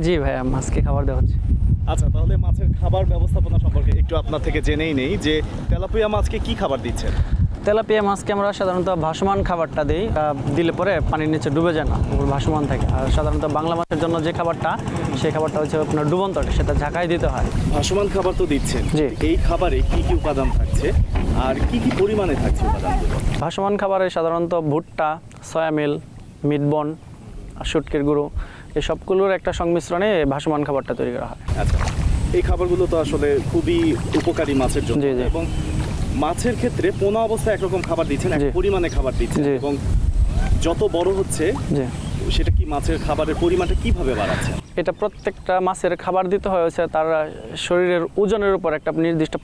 জি ভাইয়া, মাছকে খাবার দেওয়া হচ্ছে। আচ্ছা, তাহলে মাছের খাবার ব্যবস্থাপনা সম্পর্কে একটু আপনার থেকে জেনেই নেই যে তেলাপিয়া মাছকে কি খাবার দিচ্ছেন? তেলাপিয়া মাছকে আমরা সাধারণত ভাসমান খাবারটা দিই, দিলে পরে পানির নিচে ডুবে যায় না, ওগুলো ভাসমান থাকে। আর সাধারণত বাংলা মাছের জন্য যে খাবারটা, সেই খাবারটা হচ্ছে আপনার ডুবন্ত, সেটা ঝাঁকাই দিতে হয়। ভাসমান খাবার তো দিচ্ছেন, জি। এই খাবারে কি কি উপাদান থাকছে আর কি কি পরিমাণে থাকছে উপাদানগুলো? ভাসমান খাবারে সাধারণত ভুট্টা, সয়ামিল, মিটবন, শুটকির গুঁড়ো, এই সবগুলোর একটা সংমিশ্রণে ভাসমান খাবারটা তৈরি করা হয়। আচ্ছা, এই খাবারগুলো তো আসলে খুবই উপকারী মাছের জন্য। জি, জি। এবং মাছের ক্ষেত্রে পোনা অবস্থায় একরকম খাবার দিচ্ছেন, এক জি। পরিমাণে খাবার দিচ্ছেন, জি। এবং যত বড় হচ্ছে জি, সেটা কি মাছের খাবারের পরিমাণটা কিভাবে বাড়াচ্ছে? এটা প্রত্যেকটা মাছের খাবার দিতে হয় হচ্ছে তার শরীরের ওজনের উপর একটা নির্দিষ্ট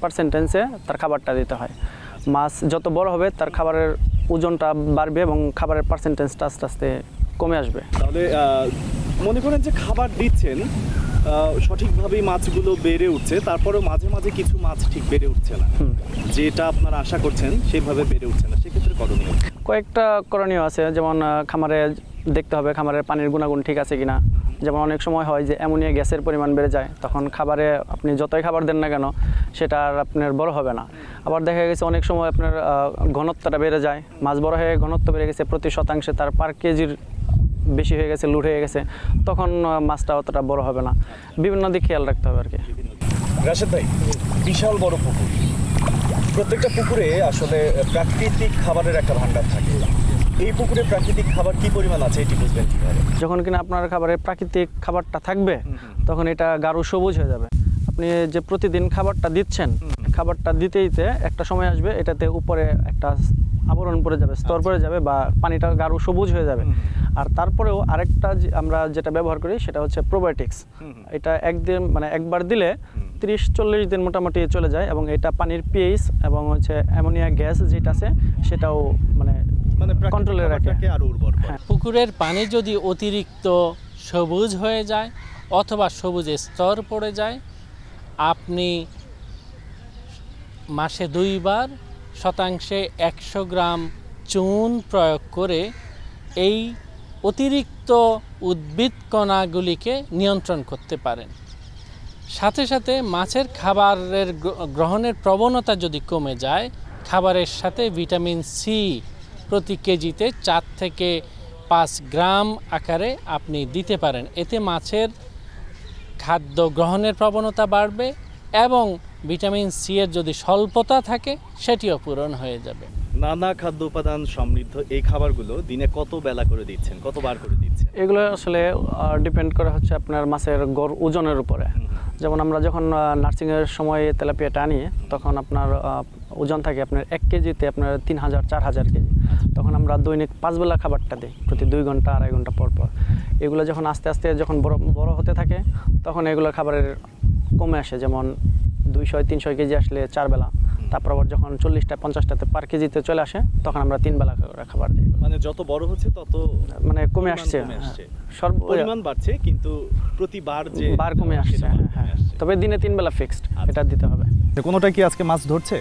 পার্সেন্টেজে তার খাবারটা দিতে হয়। মাছ যত বড় হবে তার খাবারের ওজনটা বাড়বে এবং খাবারের পার্সেন্টেজটা আস্তে আস্তে কমে আসবে। তাহলে মনে করেন যে খাবার দিচ্ছেন, সঠিকভাবেই মাছগুলো বেড়ে উঠছে, তারপরেও মাঝে মাঝে কিছু মাছ ঠিক বেড়ে উঠছে না, যেটা আপনারা আশা করছেন সেইভাবে বেড়ে উঠছে না, সেক্ষেত্রে করণীয়? কয়েকটা করণীয় আছে, যেমন খামারে দেখতে হবে খামারের পানির গুণাগুণ ঠিক আছে কিনা। যেমন অনেক সময় হয় যে অ্যামোনিয়া গ্যাসের পরিমাণ বেড়ে যায়, তখন খাবারে আপনি যতই খাবার দেন না কেন সেটা আর আপনার বড় হবে না। আবার দেখা গেছে অনেক সময় আপনার ঘনত্বটা বেড়ে যায়, মাছ বড় হয়ে ঘনত্ব বেড়ে গেছে, প্রতি শতাংশে তার পার কেজির বেশি হয়ে গেছে, লুট হয়ে গেছে, তখন মাছটা অতটা বড় হবে না। বিভিন্ন দিক খেয়াল রাখতে হবে আর কি। রাশেদ ভাই, বিশাল বড় পুকুর, প্রত্যেকটা পুকুরে আসলে প্রাকৃতিক খাবারের একটা ভান্ডার থাকে। এই পুকুরে প্রাকৃতিক খাবার কি পরিমাণ আছে এটি বুঝবেন কিভাবে? যখন কিনা আপনার খাবারে প্রাকৃতিক খাবারটা থাকবে তখন এটা গাঢ় সবুজ হয়ে যাবে। আপনি যে প্রতিদিন খাবারটা দিচ্ছেন, খাবারটা দিতে দিতে একটা সময় আসবে এটাতে উপরে একটা আবরণ পড়ে যাবে, স্তর পড়ে যাবে, বা পানিটা গাঢ় সবুজ হয়ে যাবে। আর তারপরেও আরেকটা আমরা যেটা ব্যবহার করি সেটা হচ্ছে প্রোবায়োটিক্স। এটা একদিন মানে একবার দিলে 30-40 দিন মোটামুটি চলে যায়, এবং এটা পানির পিএইচ এবং হচ্ছে অ্যামোনিয়া গ্যাস যেটা আছে সেটাও মানে কন্ট্রোলে রাখে। আরো উর্বর করে। পুকুরের পানি যদি অতিরিক্ত সবুজ হয়ে যায় অথবা সবুজের স্তর পড়ে যায়, আপনি মাসে 2 বার শতাংশে 100 গ্রাম চুন প্রয়োগ করে এই অতিরিক্ত উদ্ভিদ কণাগুলিকে নিয়ন্ত্রণ করতে পারেন। সাথে সাথে মাছের খাবারের গ্রহণের প্রবণতা যদি কমে যায়, খাবারের সাথে ভিটামিন সি প্রতি কেজিতে 4 থেকে 5 গ্রাম আকারে আপনি দিতে পারেন। এতে মাছের খাদ্য গ্রহণের প্রবণতা বাড়বে এবং ভিটামিন সি এর যদি স্বল্পতা থাকে সেটিও পূরণ হয়ে যাবে। নানা খাদ্য উপাদান সমৃদ্ধ এই খাবারগুলো দিনে কত বেলা করে দিচ্ছেন, কতবার করে দিচ্ছেন? এগুলো আসলে ডিপেন্ড করে হচ্ছে আপনার মাছের গড় ওজনের উপরে। যেমন আমরা যখন নার্সিংয়ের সময় তেলাপিয়াটা আনি তখন আপনার ওজন থাকে আপনার 1 কেজিতে আপনার 3000-4000 কেজি। তখন আমরা দৈনিক 5 বেলা খাবারটা দিই, প্রতি 2 ঘন্টা 2.5 ঘন্টা পর পর। এগুলো যখন আস্তে আস্তে যখন বড় হতে থাকে তখন এগুলো খাবারের কমে আসে, যেমন 200-300 কেজি আসলে 4 বেলা, তারপর আবার যখন 40-50টাতে পার কেজিতে চলে আসে তখন আমরা 3 বেলা করে খাবার দিই। মানে যত বড় হচ্ছে তত মানে কমে আসছে, পরিমাণ বাড়ছে কিন্তু প্রতিবার যে বার কমে আসছে। তবে দিনে 3 বেলা ফিক্সড এটা দিতে হবে। কোনোটা কি আজকে মাছ ধরছে?